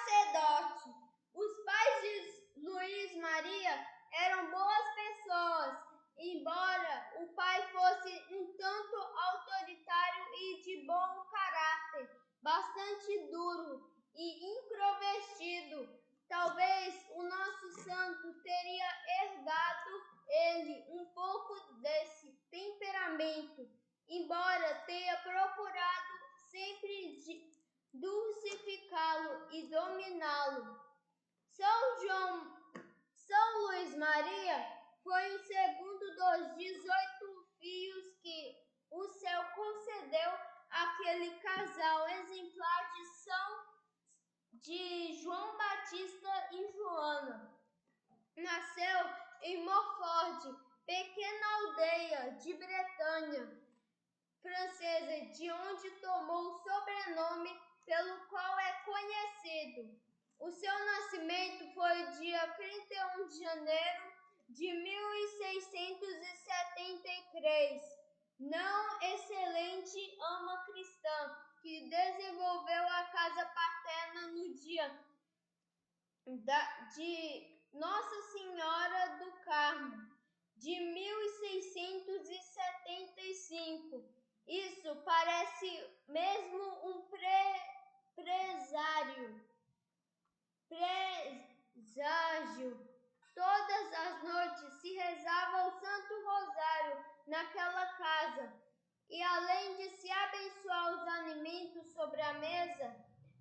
sacerdote. Os pais de Luís Maria eram boas pessoas, embora o pai fosse um tanto autoritário e de bom caráter, bastante duro e introvertido. Talvez o nosso santo teria herdado ele um pouco desse temperamento, embora tenha procurado sempre dulcificá-lo e dominá-lo. São Luís Maria foi o segundo dos 18 filhos que o céu concedeu àquele casal exemplar de João Batista e Joana. Nasceu em Montfort, pequena aldeia de Bretanha francesa, de onde tomou o sobrenome pelo qual é conhecido. O seu nascimento foi dia 31 de janeiro de 1673. Não excelente ama cristã, que desenvolveu a casa paterna no dia de Nossa Senhora do Carmo, de 1675. Isso parece mesmo um presságio. Todas as noites se rezava o Santo Rosário naquela casa, e além de se abençoar os alimentos sobre a mesa,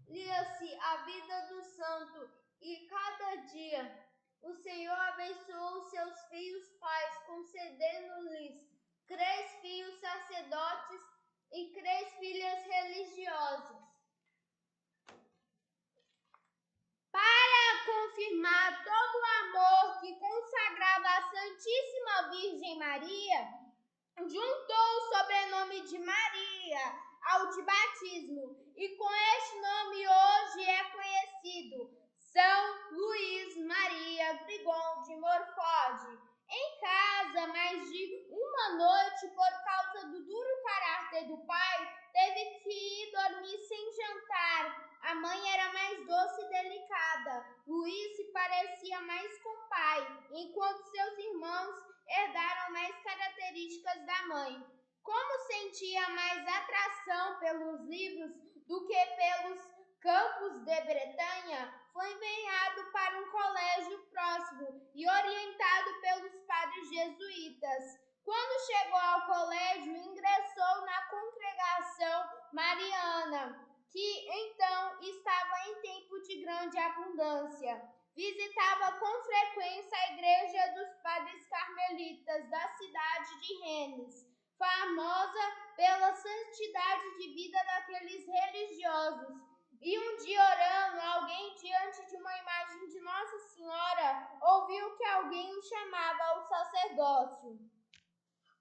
lia-se a vida do santo, e cada dia o Senhor abençoou seus filhos pais, concedendo-lhes 3 filhos sacerdotes e 3 filhas religiosas. Para confirmar todo o amor que consagrava a Santíssima Virgem Maria, juntou o sobrenome de Maria ao de batismo, e com este nome hoje é conhecido São Luís Maria Grigon de Montfort. Em casa, mais de uma noite, por causa do duro caráter do pai, teve que ir dormir sem jantar. A mãe era mais doce e delicada. Luís se parecia mais com o pai, enquanto seus irmãos herdaram mais características da mãe. Como sentia mais atração pelos livros do que pelos campos de Bretanha, foi enviado para um colégio próximo e orientado pelos padres jesuítas. Quando chegou ao colégio, ingressou na congregação mariana, que então estava em tempo de grande abundância. Visitava com frequência a igreja dos padres carmelitas da cidade de Rennes, famosa pela santidade de vida daqueles religiosos. E um dia, orando, alguém diante de uma imagem de Nossa Senhora ouviu que alguém o chamava ao sacerdócio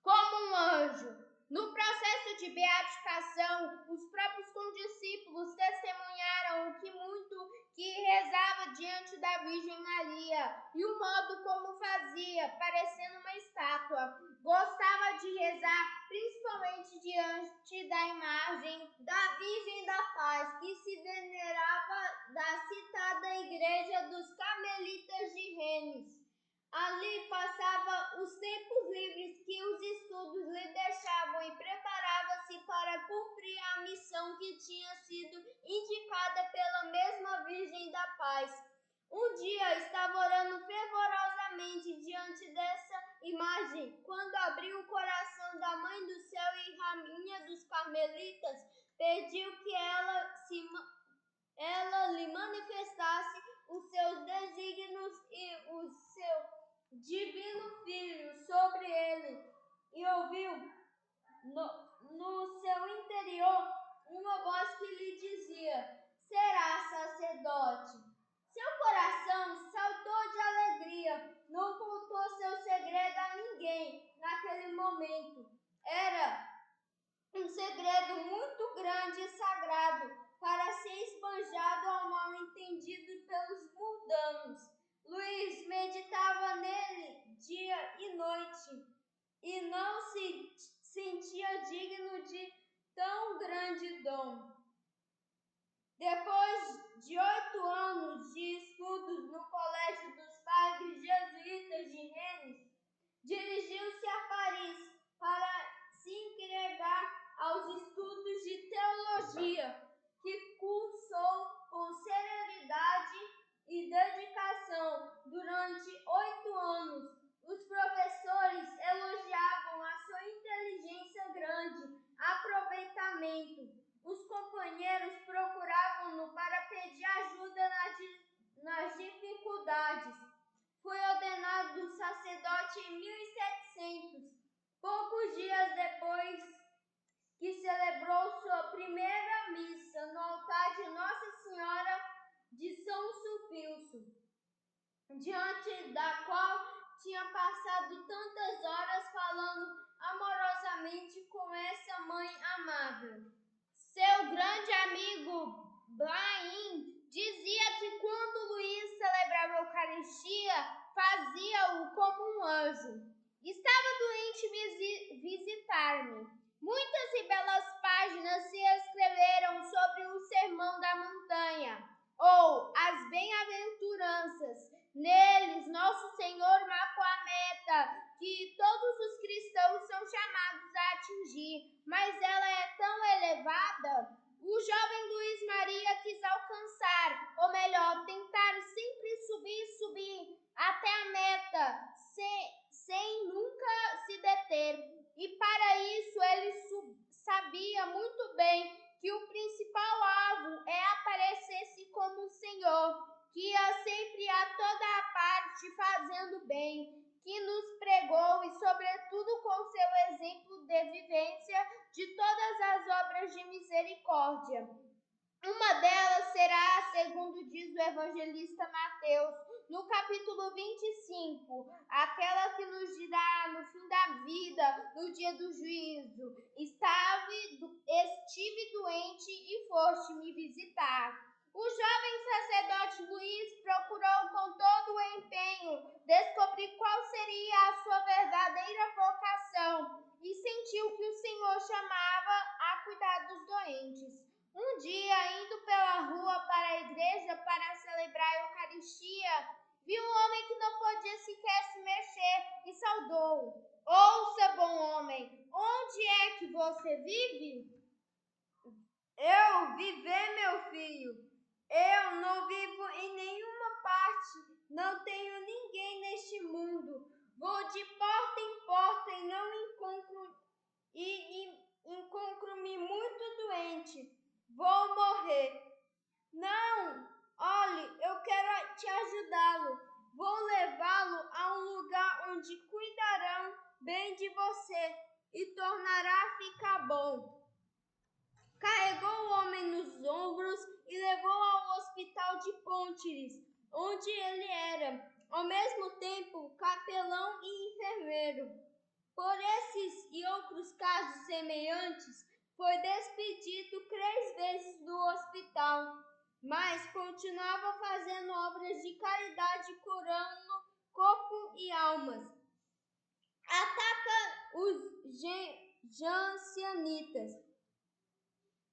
como um anjo. No processo de beatificação, os próprios condiscípulos testemunharam o que muito que rezava diante da Virgem Maria e o modo como fazia, parecendo uma estátua. Gostava de rezar principalmente diante da imagem da Virgem da Paz, que se venerava da citada igreja dos Carmelitas de Rennes. Ali passava os tempos livres que os estudos lhe deixavam e preparava-se para cumprir a missão que tinha sido indicada pela mesma Virgem da Paz. Um dia estava orando fervorosamente diante dessa imagem, quando abriu o coração da Mãe do Céu e Rainha dos Carmelitas, pediu que ela lhe manifestasse os seus desígnios e o seu Divino Filho sobre ele, e ouviu no seu interior uma voz que lhe dizia: será sacerdote. Seu coração saltou de alegria, não contou seu segredo a ninguém naquele momento. Era um segredo muito grande e sagrado para ser esbanjado ao mal entendido pelos mundanos. Luís meditava nele dia e noite e não se sentia digno de tão grande dom. Depois de 8 anos de estudos no Colégio dos Padres Jesuítas de Rennes, dirigiu-se a Paris para se entregar aos estudos de teologia, que cursou com serenidade e dedicação durante 8 anos. Os professores elogiavam a sua inteligência grande, aproveitamento. Os companheiros procuravam-no para pedir ajuda nas dificuldades. Foi ordenado sacerdote em 1700, poucos dias depois que celebrou sua primeira missa no altar de Nossa Senhora de São Sulpício, diante da qual tinha passado tantas horas falando amorosamente com essa mãe amável. Seu grande amigo Blain dizia que quando Luís celebrava a Eucaristia, fazia-o como um anjo. Estava doente visitar-me. Muitas e belas páginas se escreveram sobre o Sermão da Montanha, ou as Bem-aventuranças. Neles, Nosso Senhor marcou a meta que todos os cristãos são chamados a atingir, mas ela é tão elevada. O jovem Luís Maria quis alcançar, ou melhor, tentar sempre subir até a meta, sem nunca se deter. E para isso ele sabia muito bem que o principal alvo é aparecer-se como o Senhor, que ia sempre a toda a parte fazendo bem, que nos pregou e sobretudo com seu exemplo de vivência de todas as obras de misericórdia. Uma delas será, segundo diz o evangelista Mateus, no capítulo 25, aquela que nos dirá no fim da vida, no dia do juízo: estive doente e foste me visitar. O jovem sacerdote Luís procurou com todo o empenho descobrir qual seria a sua verdadeira vocação e sentiu que o Senhor chamava a cuidar dos doentes. Um dia, indo pela rua para a igreja para celebrar a Eucaristia, viu um homem que não podia sequer se mexer e saudou-o. Ouça, bom homem, onde é que você vive? Eu viver, meu filho. Eu não vivo em nenhuma parte, não tenho ninguém neste mundo. Vou de porta em porta e não encontro-me muito doente. Vou morrer. Não, olhe, eu quero te ajudá-lo. Vou levá-lo a um lugar onde cuidarão bem de você e tornará a ficar bom. Carregou o homem nos ombros e levou ao hospital de Pontiris, onde ele era, ao mesmo tempo, capelão e enfermeiro. Por esses e outros casos semelhantes, foi despedido 3 vezes do hospital, mas continuava fazendo obras de caridade, curando corpo e almas. Ataca os jansenistas.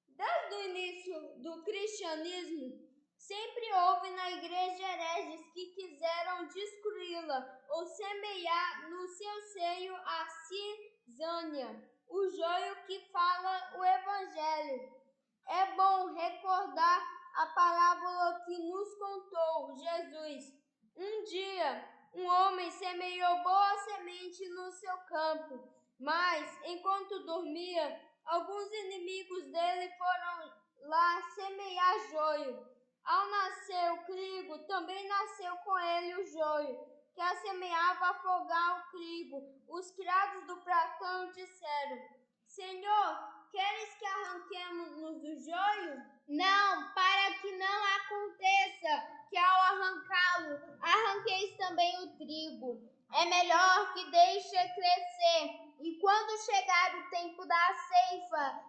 Desde o início do cristianismo, sempre houve na igreja hereges que quiseram destruí-la ou semear no seu seio a cisânia, o joio que fala o evangelho. É bom recordar a parábola que nos contou Jesus. Um dia, um homem semeou boa semente no seu campo, mas, enquanto dormia, alguns inimigos dele foram lá semear joio. Ao nascer o trigo, também nasceu com ele o joio, que a semeava afogar o trigo. Os criados do patrão disseram: Senhor, queres que arranquemos-nos o joio? Não, para que não aconteça que ao arrancá-lo, arranqueis também o trigo. É melhor que deixe crescer, e quando chegar o tempo da ceifa,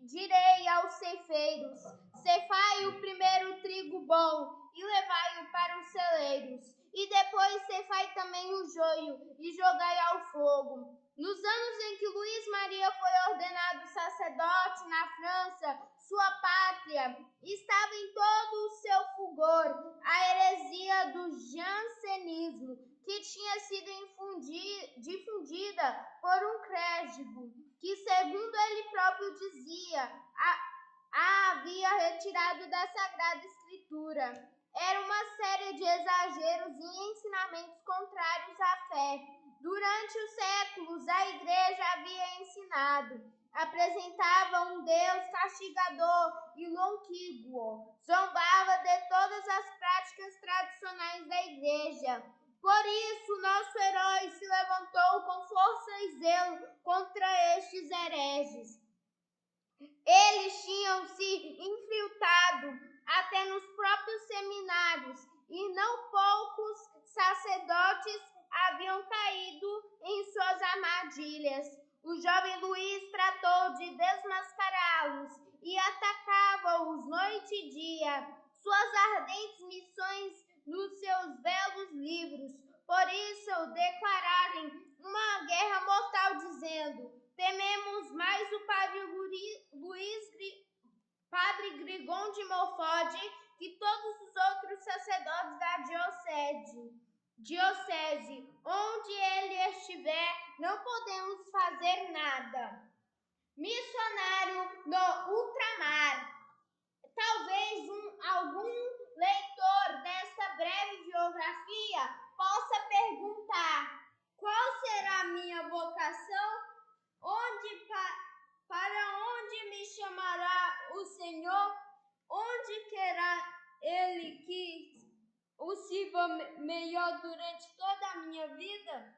direi aos ceifeiros: ceifai o primeiro trigo bom e levai-o para os celeiros, e depois ceifai também o joio e jogai ao fogo. Nos anos em que Luís Maria foi ordenado sacerdote na França, sua pátria, estava todo o seu fulgor a heresia do jansenismo, que tinha sido difundida por um clérigo, que, segundo ele próprio dizia, a havia retirado da Sagrada Escritura. Era uma série de exageros e ensinamentos contrários à fé. Durante os séculos, a Igreja havia ensinado, apresentava um Deus castigador e longínquo, zombava de todas as práticas tradicionais da Igreja. Por isso, nosso herói se levantou com força e zelo contra estes hereges. Eles tinham se infiltrado até nos próprios seminários, e não poucos sacerdotes haviam caído em suas armadilhas. O jovem Luís tratou de desmascará-los e atacava-os noite e dia. Suas ardentes missões nos seus belos livros, por isso declararem uma guerra mortal, dizendo: tememos mais o padre Grigon de Montfort que todos os outros sacerdotes da diocese. Onde ele estiver, não podemos fazer nada. Missionário no ultramar. Talvez algum leitor desta breve biografia possa perguntar: qual será a minha vocação? Para onde me chamará o Senhor? Onde querá Ele que o sirva melhor durante toda a minha vida?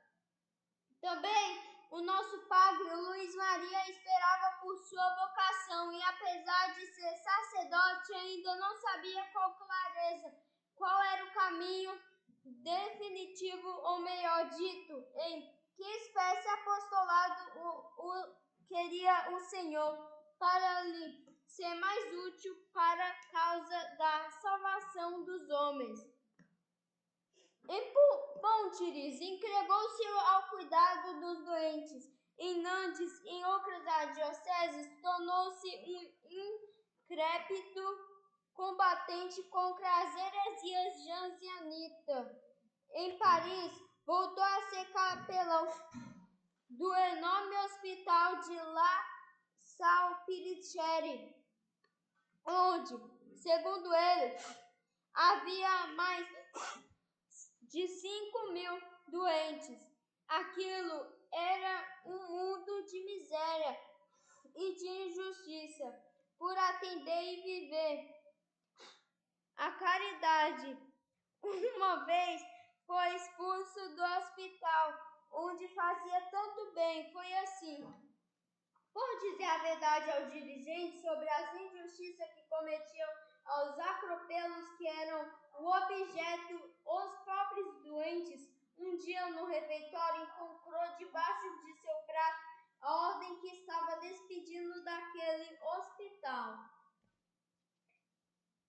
Também o nosso padre Luís Maria esperava por sua vocação e, apesar de ser sacerdote, ainda não sabia com clareza qual era o caminho definitivo, ou melhor dito, em que espécie de apostolado queria o Senhor para lhe ser mais útil para a causa da salvação dos homens. Em Pontires, entregou-se ao cuidado dos doentes. Em Nantes, em outras dioceses, tornou-se um intrépido combatente contra as heresias jansenistas. Em Paris, voltou a ser capelão do enorme hospital de La Salpêtrière, onde, segundo ele, havia mais de 5.000 doentes. Aquilo era um mundo de miséria e de injustiça. Por atender e viver a caridade, uma vez foi expulso do hospital, onde fazia tanto bem. Foi assim. Por dizer a verdade aos dirigentes sobre as injustiças que cometiam aos atropelos que eram o objeto, os próprios doentes, um dia no refeitório encontrou debaixo de seu prato a ordem que estava despedindo daquele hospital.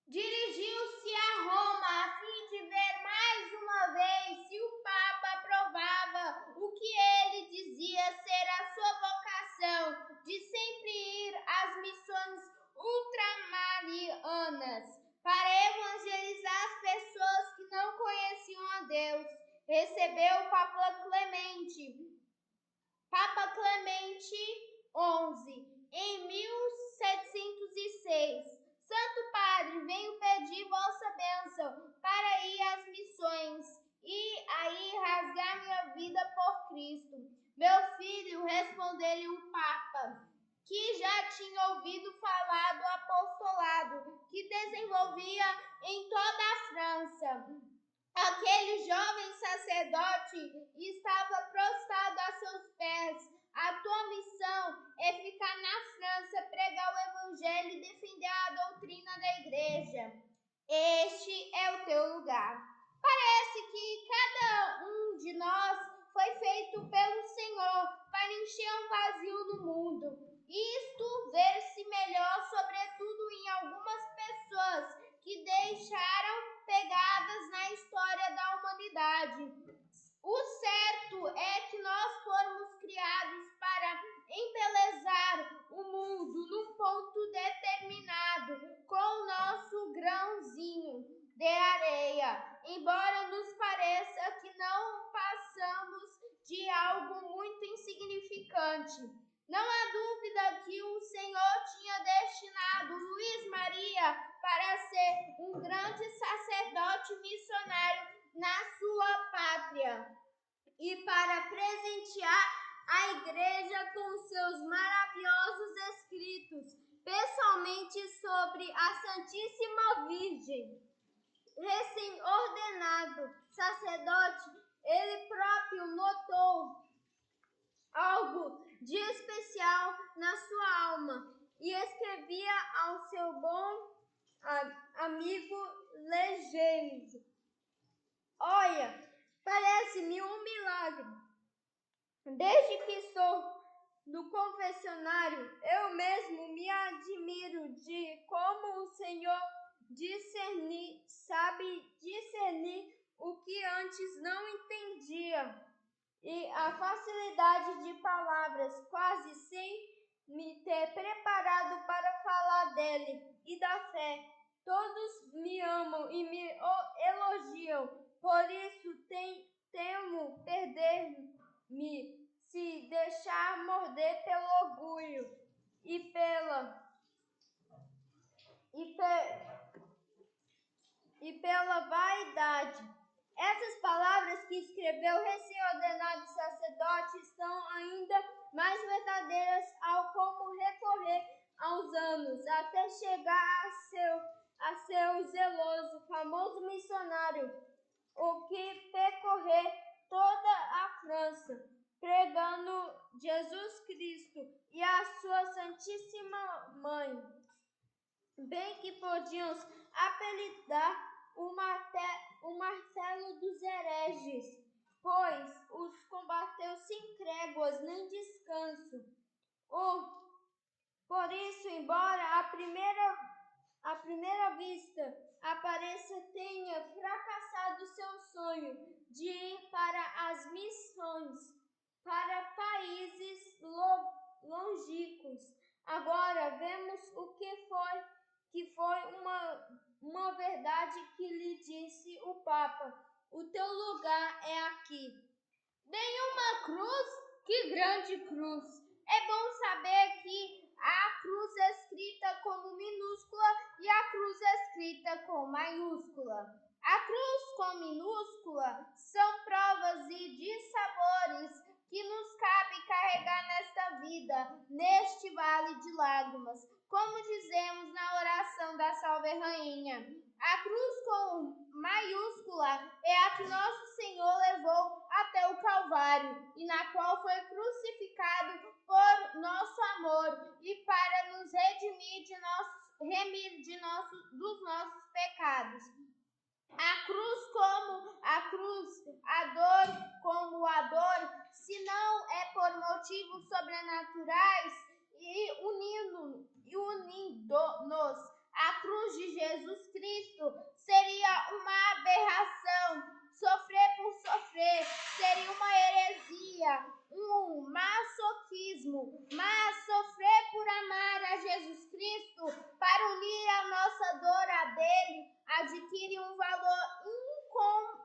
Dirigiu-se a Roma a fim de ver mais uma vez se o Papa aprovava o que ele dizia ser a sua vocação de sempre ir às missões ultramarianas para evangelizar as pessoas que não conheciam a Deus. Recebeu o Papa Clemente XI em 1706. Santo Padre, venho pedir vossa bênção para ir às missões e aí rasgar minha vida por Cristo. Meu filho, respondeu-lhe o Papa, que já tinha ouvido falar do apostolado que desenvolvia em toda a França. Aquele jovem sacerdote estava prostrado a seus pés. A tua missão é ficar na França, pregar o Evangelho e defender a doutrina da Igreja. Este é o teu lugar. Parece que cada um de nós foi feito pelo Senhor para encher um vazio no mundo. Isto ver-se melhor, sobretudo em algumas pessoas que deixaram pegadas na história da humanidade. O certo é que nós fomos criados para embelezar o mundo num ponto determinado, com o nosso grão Maria, embora nos pareça que não passamos de algo muito insignificante. Não há dúvida que o Senhor tinha destinado Luís Maria para ser um grande sacerdote missionário na sua pátria e para presentear a igreja com seus maravilhosos escritos, pessoalmente sobre a Santíssima Virgem. Recém-ordenado sacerdote, ele próprio notou algo de especial na sua alma e escrevia ao seu bom amigo Legênio: olha, parece-me um milagre. Desde que estou no confessionário, eu mesmo me admiro de como o Senhor sabe discernir o que antes não entendia. E a facilidade de palavras, quase sem me ter preparado para falar dele e da fé. Todos me amam e me elogiam, por isso temo perder-me se deixar morder pelo orgulho e pela vaidade. Essas palavras que escreveu o recém-ordenado sacerdote estão ainda mais verdadeiras ao como recorrer aos anos, até chegar a seu zeloso, famoso missionário, o que percorrer toda a França, pregando Jesus Cristo e a sua Santíssima Mãe. Bem que podíamos apelidar o Marcelo dos hereges, pois os combateu sem tréguas nem descanso. Por isso, embora à primeira vista apareça tenha fracassado seu sonho de ir para as missões, para países longínquos, agora vemos o que foi uma verdade que lhe disse o Papa: o teu lugar é aqui. Nenhuma cruz? Que grande cruz! É bom saber que a cruz escrita como minúscula e a cruz escrita com maiúscula. A cruz com minúscula são provas e dissabores que nos cabe carregar nesta vida, neste vale de lágrimas, como dizemos na oração da Salve Rainha. A cruz com maiúscula é a que Nosso Senhor levou até o Calvário e na qual foi crucificado por nosso amor e para nos redimir dos nossos pecados. A dor como a dor, se não é por motivos sobrenaturais e unindo-nos à cruz de Jesus Cristo, seria uma aberração. Sofrer por sofrer seria uma heresia, um masoquismo, mas sofrer por amar a Jesus Cristo, para unir a nossa dor à dele, adquire um valor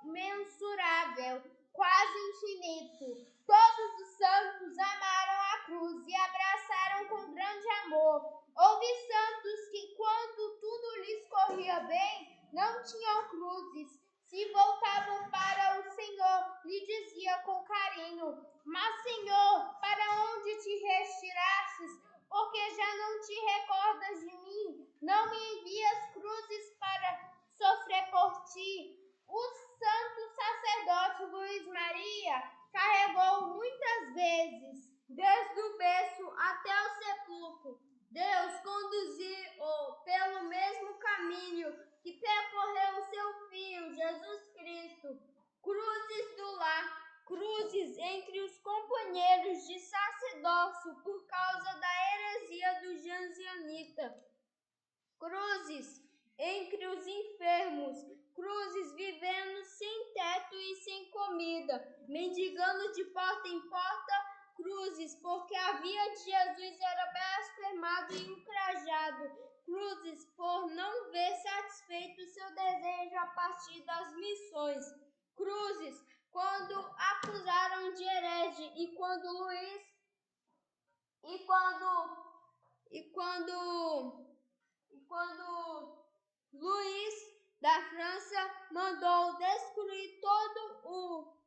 incomensurável, quase infinito. Todos os santos amaram a cruz e abraçaram com grande amor. Houve santos que, quando tudo lhes corria bem, não tinham cruzes. Se voltavam para o Senhor, lhe dizia com carinho: mas, Senhor, para onde te retirastes? Porque já não te recordas de mim? Não me envias cruzes para sofrer por ti? O santo sacerdote Luís Maria carregou muitas vezes, desde o berço até o sepulcro. Deus conduziu-o pelo mesmo caminho que percorreu seu Filho, Jesus Cristo. Cruzes do lar, cruzes entre os companheiros de sacerdócio por causa da heresia do jansenita. Cruzes entre os enfermos, cruzes vivendo sem teto e sem comida, mendigando de porta em porta, cruzes porque a via de Jesus era blasfemado e ultrajado, cruzes por não ver satisfeitos seu desejo a partir das missões. Cruzes, quando acusaram de herege e quando Luís da França mandou destruir todo o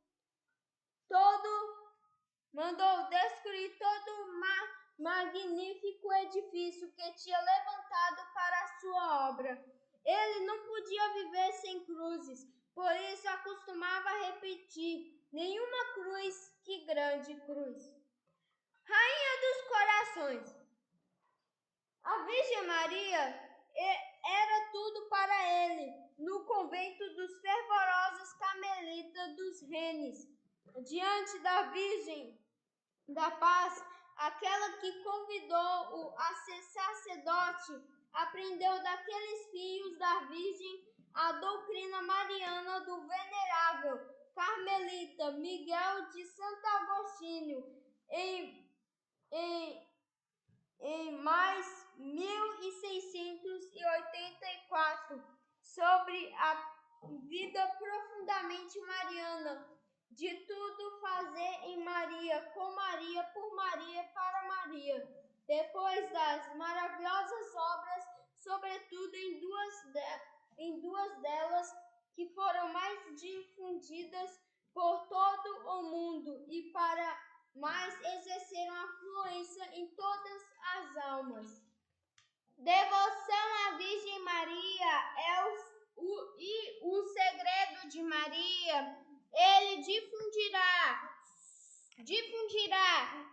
magnífico edifício que tinha levantado para a sua obra. Ele não podia viver sem cruzes, por isso acostumava a repetir: nenhuma cruz, que grande cruz. Rainha dos Corações. A Virgem Maria era tudo para ele, no convento dos fervorosos carmelitas dos Rennes. Diante da Virgem da Paz, aquela que convidou-o a ser sacerdote, aprendeu daqueles filhos da Virgem a doutrina mariana do venerável carmelita Miguel de Santo Agostinho em mais 1684, sobre a vida profundamente mariana, de tudo fazer em Maria, com Maria, por Maria, para Maria. Depois das maravilhosas obras, sobretudo em duas delas que foram mais difundidas por todo o mundo e para mais exerceram influência em todas as almas. Devoção à Virgem Maria o segredo de Maria. Ele difundirá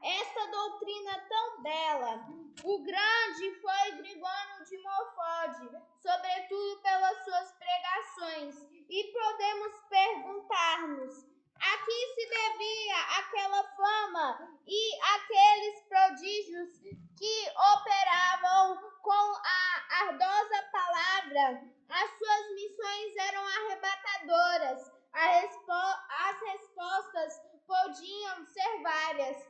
esta doutrina tão bela. O grande foi Gregório de Morfode, sobretudo pelas suas pregações, e podemos perguntar-nos: a que se devia aquela fama e aqueles prodígios que operavam com a ardosa palavra? As suas missões eram arrebatadoras. As respostas podiam ser várias.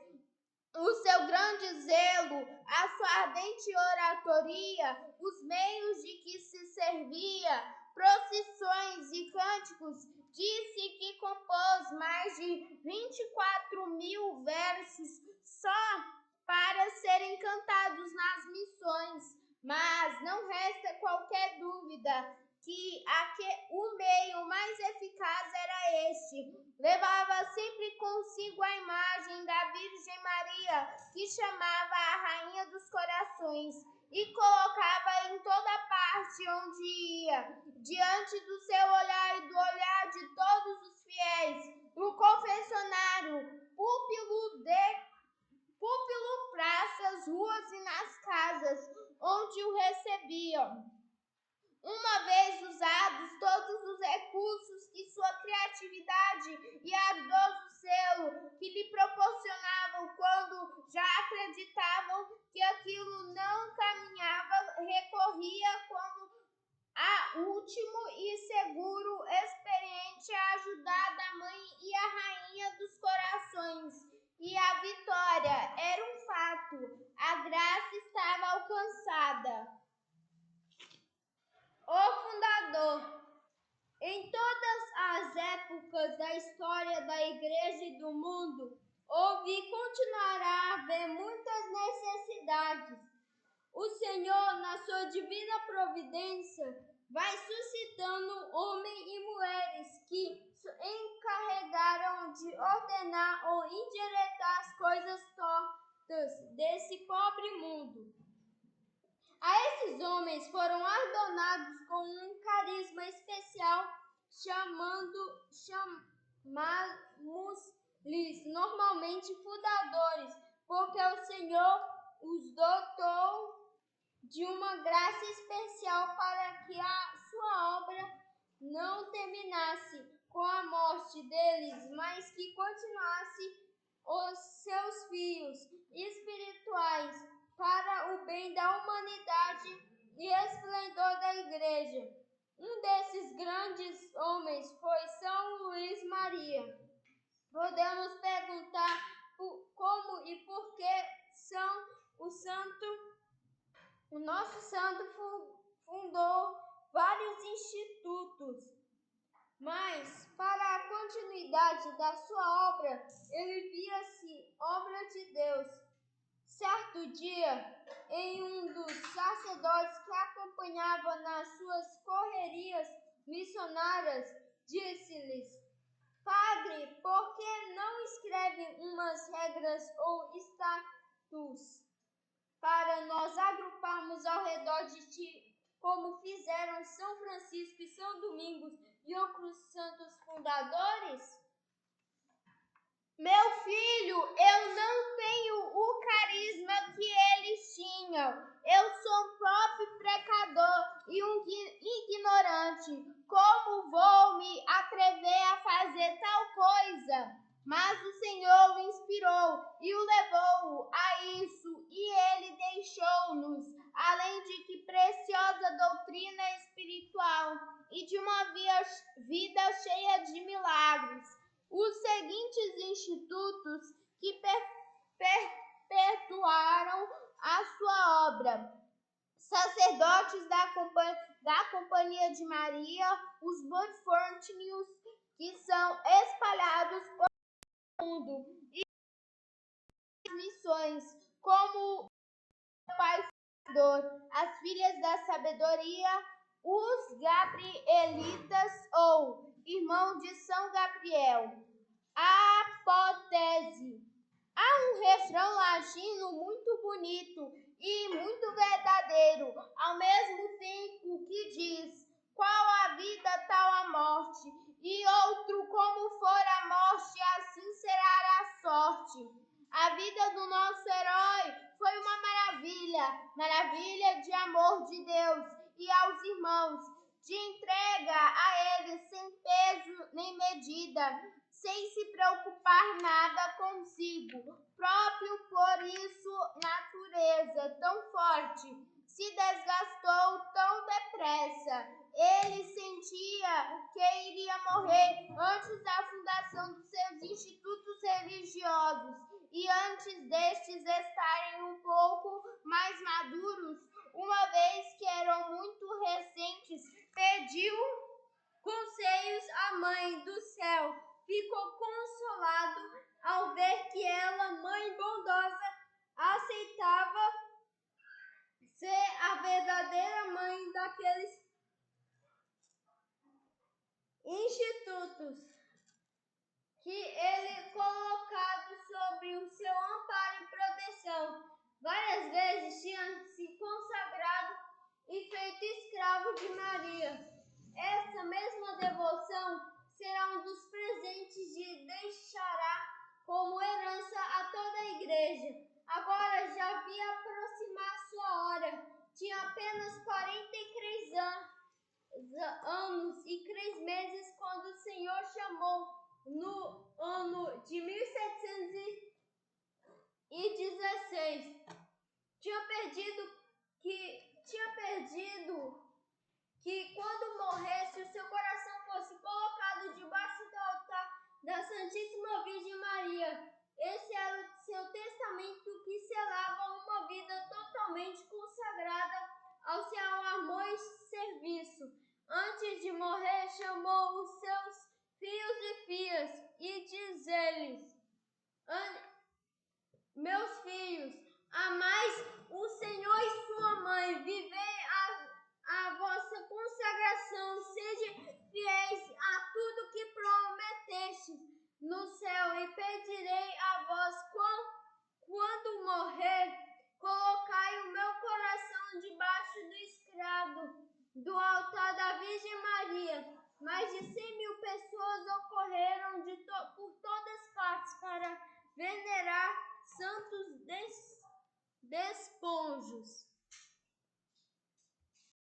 O seu grande zelo, a sua ardente oratoria, os meios de que se servia, procissões e cânticos. Disse que compôs mais de 24.000 versos só para serem cantados nas missões. Mas não resta qualquer dúvida que o meio mais eficaz era este. Levava sempre consigo a imagem da Virgem Maria, que chamava a Rainha dos Corações, e colocava em toda parte onde ia, diante do seu olhar e do olhar de todos os fiéis, no confessionário, púlpito, praças, ruas e nas casas, onde o recebiam. Uma vez usados todos os recursos que sua criatividade e ardoso zelo que lhe proporcionavam, quando já acreditavam que aquilo não caminhava, recorria como a último e seguro experiente a ajudar a Mãe e a Rainha dos Corações. E a vitória era um fato, a graça estava alcançada. O fundador. Em todas as épocas da história da Igreja e do mundo, houve e continuará a haver muitas necessidades. O Senhor, na sua divina providência, vai suscitando homens e mulheres que encarregaram de ordenar ou endireitar as coisas tortas desse pobre mundo. A esses homens foram ordenados com um carisma especial, chamamos-lhes normalmente fundadores, porque o Senhor os dotou de uma graça especial para que a sua obra não terminasse com a morte deles, mas que continuasse os seus fios espirituais para o bem da humanidade e esplendor da Igreja. Um desses grandes homens foi São Luís Maria. Podemos perguntar como e por que o nosso santo fundou vários institutos Mas, para a continuidade da sua obra, ele via-se obra de Deus. Certo dia, em um dos sacerdotes que acompanhava nas suas correrias missionárias, disse-lhes: Padre, por que não escreve umas regras ou estatutos para nós agruparmos ao redor de ti, como fizeram São Francisco e São Domingos e outros santos fundadores? Meu filho, eu não tenho o carisma que eles tinham. Eu sou um pobre pecador e um ignorante. Como vou me atrever a fazer tal coisa? Mas o Senhor o inspirou e o levou a isso, e ele deixou-nos, além de que preciosa doutrina espiritual e de uma vida cheia de milagres, os seguintes institutos que perpetuaram a sua obra: sacerdotes da Companhia de Maria, os Bonfortínios, que são espalhados pelo mundo, e as missões, como o Pai Fundador, as Filhas da Sabedoria, os Gabrielitas ou Irmão de São Gabriel. A apótese. Há um refrão latino muito bonito e muito verdadeiro, ao mesmo tempo, que diz: qual a vida, tal a morte, e outro: como for a morte, assim será a sorte. A vida do nosso herói foi uma maravilha de amor de Deus e aos irmãos, de entrega a eles sem peso nem medida, sem se preocupar nada consigo próprio. Por isso, natureza tão forte se desgastou tão depressa. Ele sentia que iria morrer antes da fundação dos seus institutos religiosos, e antes destes estarem um pouco mais maduros, uma vez que eram muito recentes, pediu conselhos à Mãe do Céu. Ficou consolado ao ver que ela, Mãe bondosa, aceitava ser a verdadeira mãe daqueles institutos que ele colocado sobre o seu amparo e proteção. Várias vezes tinha se consagrado e feito escravo de Maria. Essa mesma devoção será um dos presentes que deixará como herança a toda a igreja. Agora já havia aproximar sua hora. Tinha apenas 43 anos e 3 meses quando o Senhor chamou no ano de 1716. Tinha perdido que quando morresse, o seu coração fosse colocado debaixo do altar da Santíssima Virgem Maria. Esse era o seu testamento, que selava uma vida totalmente consagrada ao seu amor e serviço. Antes de morrer, chamou os seus filhos e filhas e diz-lhes: meus filhos, amais o Senhor e sua mãe, vivei a vossa consagração, sede fiéis a tudo que prometestes no céu, e pedirei a vós, quando morrer, colocai o meu coração debaixo do escravo do altar da Virgem Maria. Mais de 100.000 pessoas ocorreram por todas partes para venerar santos despojos.